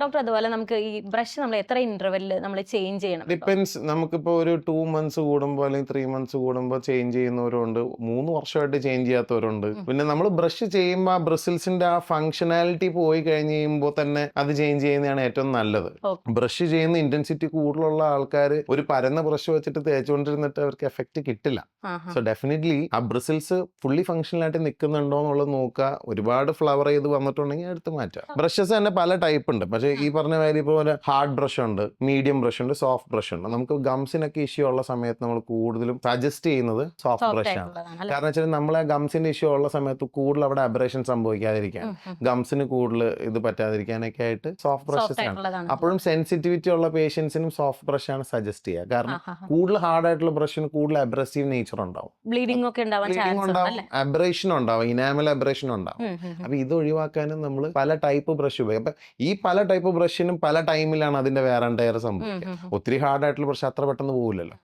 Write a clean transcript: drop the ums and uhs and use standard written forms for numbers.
Doctor അതുപോലെ നമുക്ക് ഈ ബ്രഷ് നമ്മൾ എത്ര ഇന്റർവെല്ലിൽ നമ്മൾ ചേഞ്ച് ചെയ്യണം? ഡിപ്പെൻസ്. നമുക്കിപ്പോ ഒരു 2 മന്ത്സ് കൂടുമ്പോ അല്ലെങ്കിൽ 3 മന്ത്സ് കൂടുമ്പോ ചേഞ്ച് ചെയ്യുന്നവരുണ്ട്. 3 വർഷമായിട്ട് ചേഞ്ച് ചെയ്യാത്തവരുണ്ട്. പിന്നെ നമ്മൾ ബ്രഷ് ചെയ്യുമ്പോൾ ആ ബ്രിസിൽസിന്റെ ആ ഫംഗ്ഷനാലിറ്റി പോയി കഴിഞ്ഞ് കഴിയുമ്പോൾ തന്നെ അത് ചേഞ്ച് ചെയ്യുന്നതാണ് ഏറ്റവും നല്ലത്. ഓക്കെ. ബ്രഷ് ചെയ്യുന്ന ഇന്റൻസിറ്റി കൂടുതലുള്ള ആൾക്കാർ ഒരു പരന്ന ബ്രഷ് വെച്ചിട്ട് തേച്ചുകൊണ്ടിരുന്നിട്ട് അവർക്ക് എഫക്റ്റ് കിട്ടില്ല. സോ ഡെഫിനറ്റ്ലി ആ ബ്രിസിൽസ് ഫുള്ളി ഫംഗ്ഷണൽ ആയിട്ട് നിൽക്കുന്നുണ്ടോ എന്നുള്ളത് നോക്കുക. ഒരുപാട് ഫ്ലവർ ചെയ്ത് വന്നിട്ടുണ്ടെങ്കിൽ എടുത്ത് മാറ്റുക. ബ്രഷസ് തന്നെ പല ടൈപ്പ് ഉണ്ട്. പക്ഷേ ഈ പറഞ്ഞ കാര്യം പോലെ ഹാർഡ് ബ്രഷ് ഉണ്ട്, മീഡിയം ബ്രഷ് ഉണ്ട്, സോഫ്റ്റ് ബ്രഷ് ഉണ്ട്. നമുക്ക് ഗംസിനൊക്കെ ഇഷ്യൂ ഉള്ള സമയത്ത് നമ്മൾ കൂടുതലും സജസ്റ്റ് ചെയ്യുന്നത് സോഫ്റ്റ് ബ്രഷ് ആണ്. കാരണം വെച്ചാൽ നമ്മളെ ഗംസിന്റെ ഇഷ്യൂ ഉള്ള സമയത്ത് കൂടുതൽ അവിടെ അബ്രേഷൻ സംഭവിക്കാതിരിക്കാൻ, ഗംസിന് കൂടുതൽ ഇത് പറ്റാതിരിക്കാനൊക്കെ ആയിട്ട് സോഫ്റ്റ് ബ്രഷസ് ആണ്. അപ്പോഴും സെൻസിറ്റിവിറ്റി ഉള്ള പേഷ്യൻസിനും സോഫ്റ്റ് ബ്രഷ് ആണ് സജസ്റ്റ് ചെയ്യുക. കാരണം കൂടുതൽ ഹാർഡ് ആയിട്ടുള്ള ബ്രഷിന് കൂടുതൽ അബ്രസീവ് നേച്ചർ ഉണ്ടാവും, ബ്ലീഡിംഗ് ഒക്കെ ഉണ്ടാവും, അബ്രേഷൻ ഉണ്ടാവും, ഇനാമൽ അബ്രേഷൻ ഉണ്ടാവും. അപ്പൊ ഇത് ഒഴിവാക്കാനും നമ്മൾ പല ടൈപ്പ് ബ്രഷ് ഉപയോഗിക്കും. അപ്പൊ ഈ പല ടൈപ്പ് ബ്രഷിനും പല ടൈമിലാണ് അതിന്റെ വേറെ ടയർ സംഭവിക്കുക. ഒത്തിരി ഹാർഡ് ആയിട്ടുള്ള ബ്രഷ് അത്ര പെട്ടെന്ന് പോകില്ലല്ലോ.